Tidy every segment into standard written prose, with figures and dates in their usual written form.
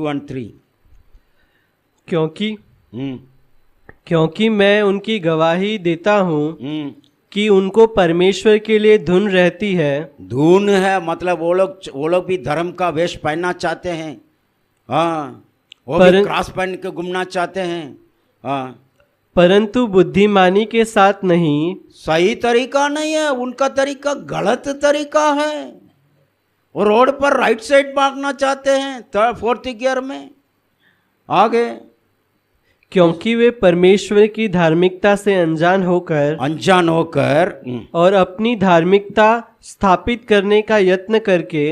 2 and 3। क्योंकि मैं उनकी गवाही देता हूँ कि उनको परमेश्वर के लिए धुन रहती है। धुन है मतलब वो लोग भी धर्म का वेश पहनना चाहते हैं। हाँ, वो भी क्रॉस पहन के घूमना चाहते हैं। हाँ, परंतु बुद्धिमानी के साथ नहीं। सही तरीका नहीं है, उनका तरीका गलत तरीका है। वो रोड पर राइट साइड भागना चाहते हैं, 4th गियर में। आगे, क्योंकि वे परमेश्वर की धार्मिकता से अनजान होकर और अपनी धार्मिकता स्थापित करने का यत्न करके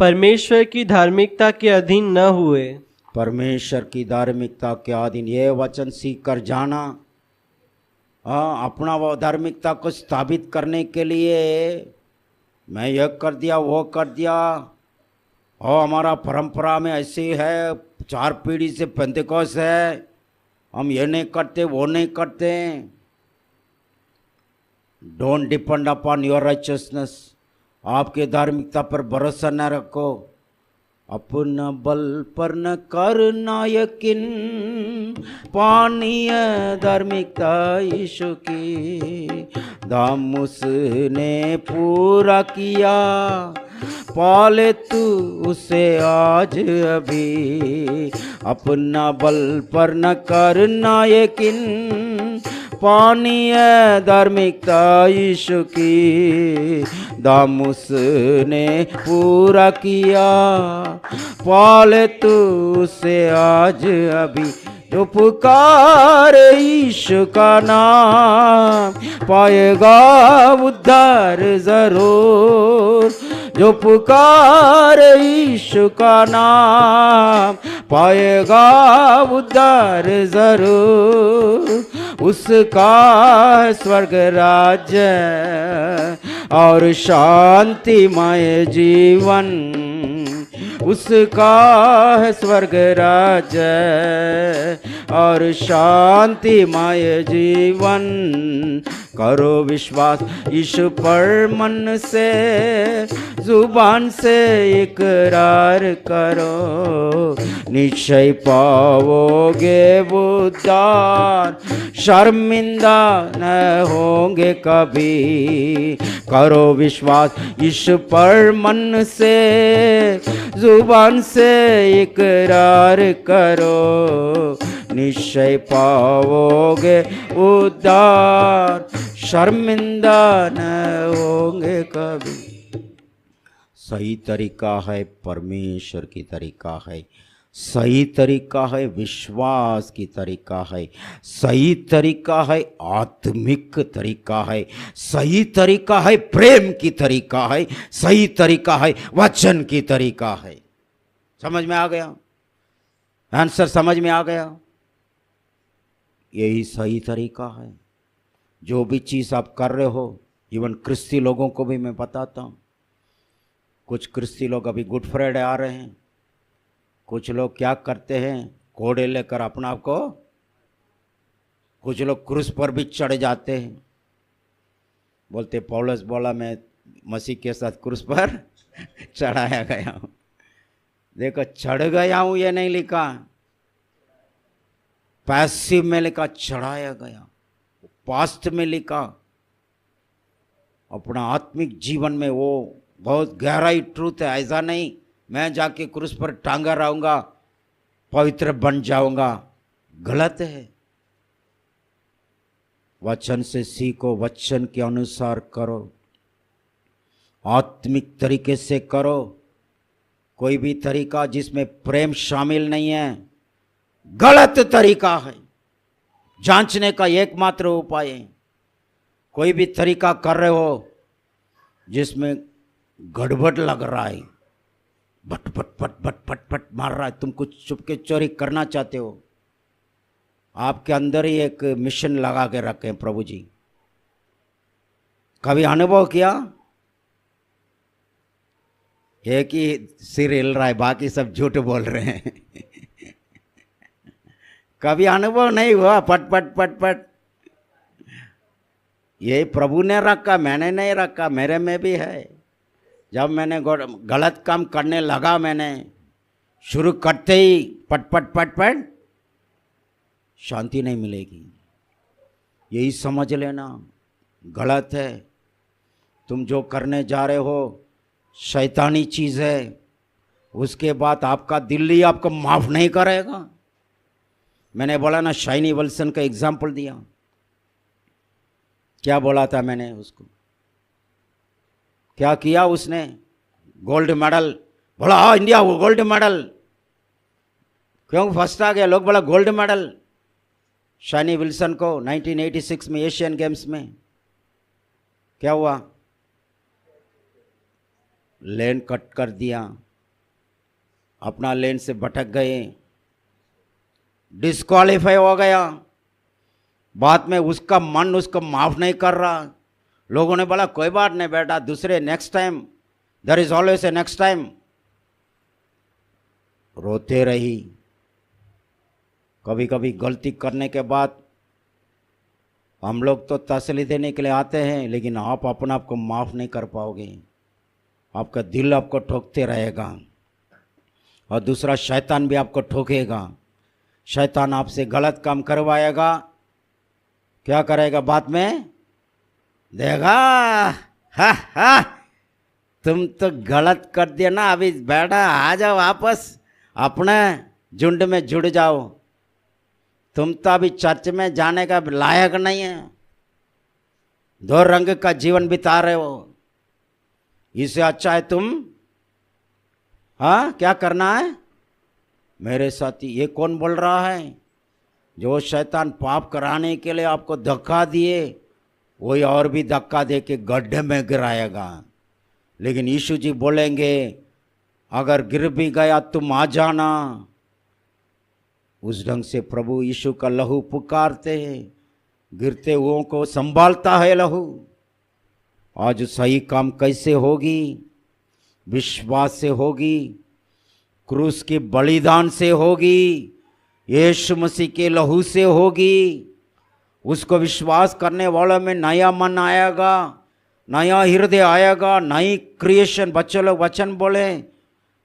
परमेश्वर की धार्मिकता के अधीन न हुए। परमेश्वर की धार्मिकता के अधीन ये वचन सीख कर जाना। हाँ, अपना वो धार्मिकता को स्थापित करने के लिए मैं यह कर दिया वो कर दिया, और हमारा परंपरा में ऐसे है, 4 पीढ़ी से पेंतेकोस्त है, हम ये नहीं करते वो नहीं करते। Don't depend upon your righteousness, आपके धार्मिकता पर भरोसा न रखो। अपना बल पर न करना यकीन, पानीय धार्मिकता यीशु की दाम उसने पूरा किया, पाले तू उसे आज अभी। अपना बल पर न करना यकीन, पानीय धार्मिकता यीशु की दाम उसने पूरा किया, पाले तू उसे आज अभी। जो पुकार यीशु का नाम पाएगा उद्धार जरूर। जो पुकार यीशु का नाम पाएगा उद्धार जरूर। उसका स्वर्ग राज्य और शांतिमय जीवन, उसका है स्वर्ग राज्य और शांतिमय जीवन। करो विश्वास यीशु पर मन से, जुबान से इकरार करो, निश्चय पाओगे उद्धार, शर्मिंदा न होंगे कभी। करो विश्वास यीशु पर मन से, जुबान से इकरार करो, निश्चय पाओगे उद्धार, शर्मिंदा न होंगे कभी। सही तरीका है परमेश्वर की तरीका है, सही तरीका है विश्वास की तरीका है, सही तरीका है आत्मिक तरीका है, सही तरीका है प्रेम की तरीका है, सही तरीका है वचन की तरीका है। समझ में आ गया? आंसर समझ में आ गया? यही सही तरीका है। जो भी चीज़ आप कर रहे हो, इवन क्रिस्ती लोगों को भी मैं बताता हूँ। कुछ क्रिस्ती लोग अभी गुड फ्राइडे आ रहे हैं, कुछ लोग क्या करते हैं, घोड़े लेकर अपना आप को, कुछ लोग क्रूस पर भी चढ़ जाते हैं। बोलते पौलुस बोला मैं मसीह के साथ क्रूस पर चढ़ाया गया हूँ। देखो चढ़ गया हूँ ये नहीं लिखा, पैसिव में लिखा चढ़ाया गया, पास्ट में लिखा। अपना आत्मिक जीवन में वो बहुत गहराई ट्रूथ है। ऐसा नहीं मैं जाके क्रूस पर टांगा रहूंगा पवित्र बन जाऊंगा, गलत है। वचन से सीखो, वचन के अनुसार करो, आत्मिक तरीके से करो। कोई भी तरीका जिसमें प्रेम शामिल नहीं है गलत तरीका है। जांचने का एकमात्र उपाय है। कोई भी तरीका कर रहे हो जिसमें गड़बड़ लग रहा है, भट भट भट भट भट भट मार रहा है, तुम कुछ चुपके चोरी करना चाहते हो, आपके अंदर ही एक मिशन लगा के रखे प्रभु जी। कभी अनुभव किया? एक ही सिर हिल रहा है, बाकी सब झूठ बोल रहे हैं। कभी अनुभव नहीं हुआ? पट पट पट पट। ये प्रभु ने रखा, मैंने नहीं रखा, मेरे में भी है। जब मैंने गलत काम करने लगा, मैंने शुरू करते ही पट पट पट पट, शांति नहीं मिलेगी। यही समझ लेना, गलत है। तुम जो करने जा रहे हो शैतानी चीज़ है। उसके बाद आपका दिल ही आपको माफ़ नहीं करेगा। मैंने बोला ना, शाइनी विल्सन का एग्जाम्पल दिया। क्या बोला था मैंने उसको, क्या किया उसने? गोल्ड मेडल बोला, हाँ इंडिया वो गोल्ड मेडल। क्यों फर्स्ट आ गया? लोग बोला गोल्ड मेडल। शाइनी विल्सन को 1986 में एशियन गेम्स में क्या हुआ? लेन कट कर दिया, अपना लेन से भटक गए, डिस्क्वालीफाई हो गया। बाद में उसका मन उसको माफ नहीं कर रहा। लोगों ने बोला कोई बात नहीं बेटा, दूसरे next time, there is always a next time. रोते रही। कभी कभी गलती करने के बाद हम लोग तो तसल्ली देने के लिए आते हैं, लेकिन आप अपना आपको माफ नहीं कर पाओगे। आपका दिल आपको ठोकते रहेगा और दूसरा शैतान भी आपको ठोकेगा। शैतान आपसे गलत काम करवाएगा, क्या करेगा बाद में? देगा, हा हा तुम तो गलत कर दिया ना, अभी बेटा आ जाओ वापस अपने झुंड में जुड़ जाओ। तुम तो अभी चर्च में जाने का लायक नहीं है, दो रंग का जीवन बिता रहे हो। इससे अच्छा है तुम, हाँ क्या करना है मेरे साथी? ये कौन बोल रहा है? जो शैतान पाप कराने के लिए आपको धक्का दिए, वही और भी धक्का दे के गड्ढे में गिराएगा। लेकिन यीशु जी बोलेंगे अगर गिर भी गया तुम आ जाना। उस ढंग से प्रभु यीशु का लहू पुकारते हैं, गिरते हुओं को संभालता है लहू। आज सही काम कैसे होगी? विश्वास से होगी, क्रूस के बलिदान से होगी, यीशु मसीह के लहू से होगी। उसको विश्वास करने वालों में नया मन आएगा, नया हृदय आएगा, नई क्रिएशन। बच्चे लोग वचन बोले,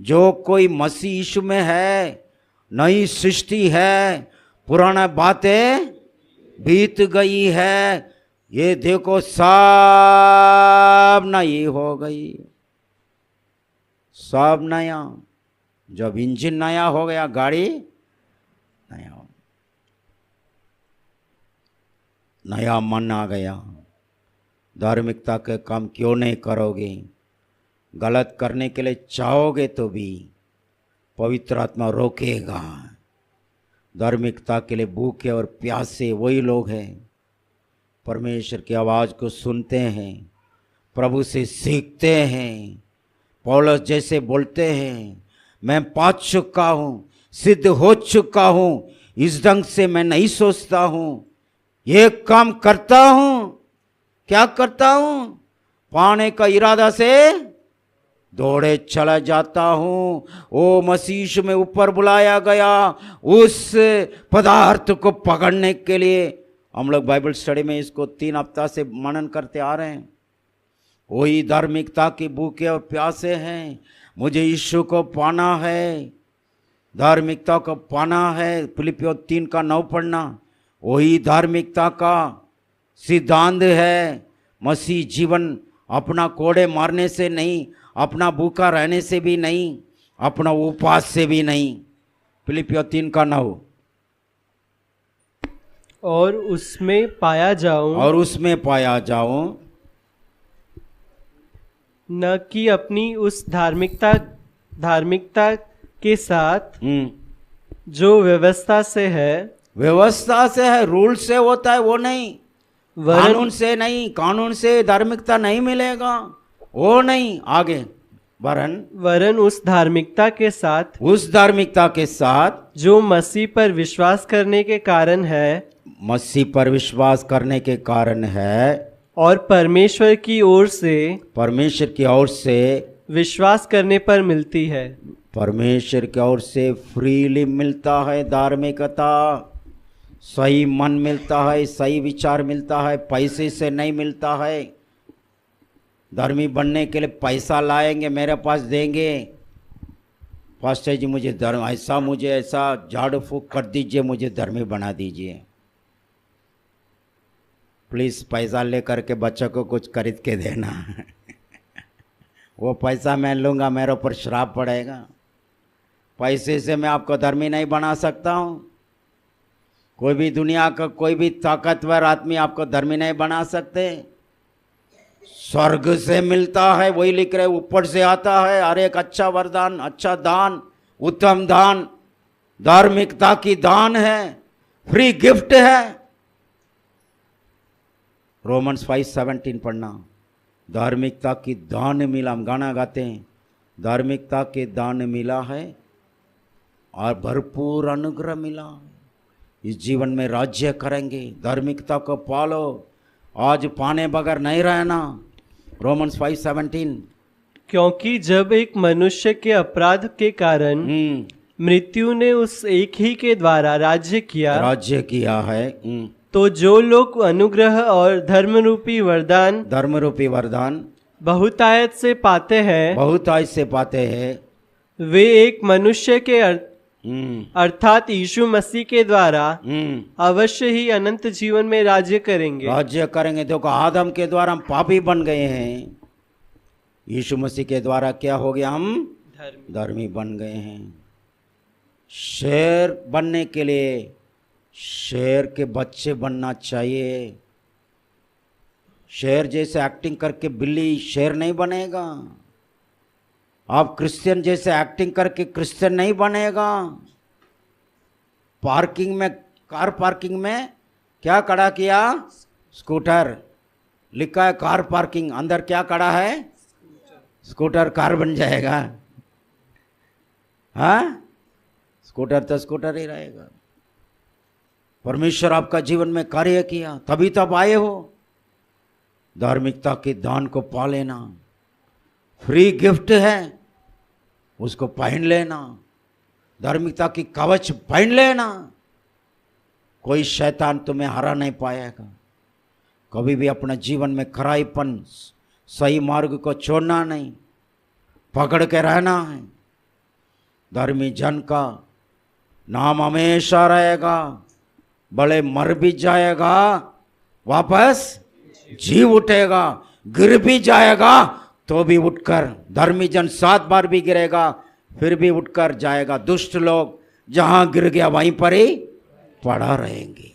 जो कोई मसीह यीशु में है नई सृष्टि है, पुराना बातें बीत गई है, ये देखो सब नई हो गई, सब नया। जब इंजन नया हो गया, गाड़ी नया हो, नया मन आ गया। धार्मिकता के काम क्यों नहीं करोगे? गलत करने के लिए चाहोगे तो भी पवित्र आत्मा रोकेगा। धार्मिकता के लिए भूखे और प्यासे वही लोग हैं, परमेश्वर की आवाज़ को सुनते हैं, प्रभु से सीखते हैं। पौलुस जैसे बोलते हैं, मैं पा चुका हूँ, सिद्ध हो चुका हूँ, इस ढंग से मैं नहीं सोचता हूँ, ये काम करता हूँ। क्या करता हूँ? पाने का इरादा से दौड़े चला जाता हूँ। ओ मसीह में ऊपर बुलाया गया उस पदार्थ को पकड़ने के लिए। हम लोग बाइबल स्टडी में इसको 3 हफ्ता से मनन करते आ रहे हैं। वही धार्मिकता की भूखे और प्यासे हैं, मुझे यीशु को पाना है, धार्मिकता को पाना है। फिलिपियों 3:9 पढ़ना। वही धार्मिकता का सिद्धांत है। मसीह जीवन अपना कोड़े मारने से नहीं, अपना भूखा रहने से भी नहीं, अपना उपवास से भी नहीं। फिलिपियों 3:9। और उसमें पाया जाऊं न कि अपनी उस धार्मिकता के साथ जो व्यवस्था से है, रूल से होता है, वो नहीं, कानून से नहीं। कानून से धार्मिकता नहीं मिलेगा, वो नहीं। आगे वरन उस धार्मिकता के साथ जो मसीह पर विश्वास करने के कारण है, और परमेश्वर की ओर से विश्वास करने पर मिलती है। परमेश्वर की ओर से फ्रीली मिलता है धार्मिकता। सही मन मिलता है, सही विचार मिलता है, पैसे से नहीं मिलता है। धर्मी बनने के लिए पैसा लाएंगे, मेरे पास देंगे, पास्टर जी मुझे धर्म ऐसा, मुझे ऐसा झाड़ फूक कर दीजिए, मुझे धर्मी बना दीजिए। प्लीज़ पैसा लेकर के बच्चों को कुछ खरीद के देना। वो पैसा मैं लूँगा, मेरे ऊपर श्राप पड़ेगा। पैसे से मैं आपको धर्मी नहीं बना सकता हूँ। कोई भी दुनिया का कोई भी ताकतवर आदमी आपको धर्मी नहीं बना सकते। स्वर्ग से मिलता है, वही लिख रहे, ऊपर से आता है हर एक अच्छा वरदान, अच्छा दान, उत्तम दान, धार्मिकता की दान है, फ्री गिफ्ट है। रोमन्स 5:17 पढ़ना। धार्मिकता की दान मिला, हम गाना गाते हैं, धार्मिकता के दान मिला है और भरपूर अनुग्रह मिला है। इस जीवन में राज्य करेंगे, धार्मिकता को पालो, आज पाने बगैर नहीं रहना। रोमन्स 5:17। क्योंकि जब एक मनुष्य के अपराध के कारण मृत्यु ने उस एक ही के द्वारा राज्य किया है, तो जो लोग अनुग्रह और धर्म रूपी वरदान बहुतायत से पाते हैं, वे एक मनुष्य के अर्थात यीशु मसीह के द्वारा अवश्य ही अनंत जीवन में राज्य करेंगे। देखो, आदम के द्वारा हम पापी बन गए हैं, यीशु मसीह के द्वारा क्या हो गया, हम धर्मी बन गए हैं। शेर बनने के लिए शेर के बच्चे बनना चाहिए। शेर जैसे एक्टिंग करके बिल्ली शेर नहीं बनेगा। आप क्रिश्चियन जैसे एक्टिंग करके क्रिश्चियन नहीं बनेगा। पार्किंग में, कार पार्किंग में क्या खड़ा किया, स्कूटर लिखा है, कार पार्किंग, अंदर क्या खड़ा है, स्कूटर कार बन जाएगा। हाँ, स्कूटर तो स्कूटर ही रहेगा। परमेश्वर आपका जीवन में कार्य किया, तभी तब आए हो। धार्मिकता के दान को पा लेना, फ्री गिफ्ट है, उसको पहन लेना। धार्मिकता की कवच पहन लेना, कोई शैतान तुम्हें हरा नहीं पाएगा। कभी भी अपने जीवन में खराईपन, सही मार्ग को छोड़ना नहीं, पकड़ के रहना है। धर्मी जन का नाम हमेशा रहेगा, भले मर भी जाएगा वापस जी उठेगा, गिर भी जाएगा तो भी उठकर, धर्मी जन 7 बार भी गिरेगा फिर भी उठकर जाएगा। दुष्ट लोग जहां गिर गया वहीं पर ही पड़ा रहेंगे।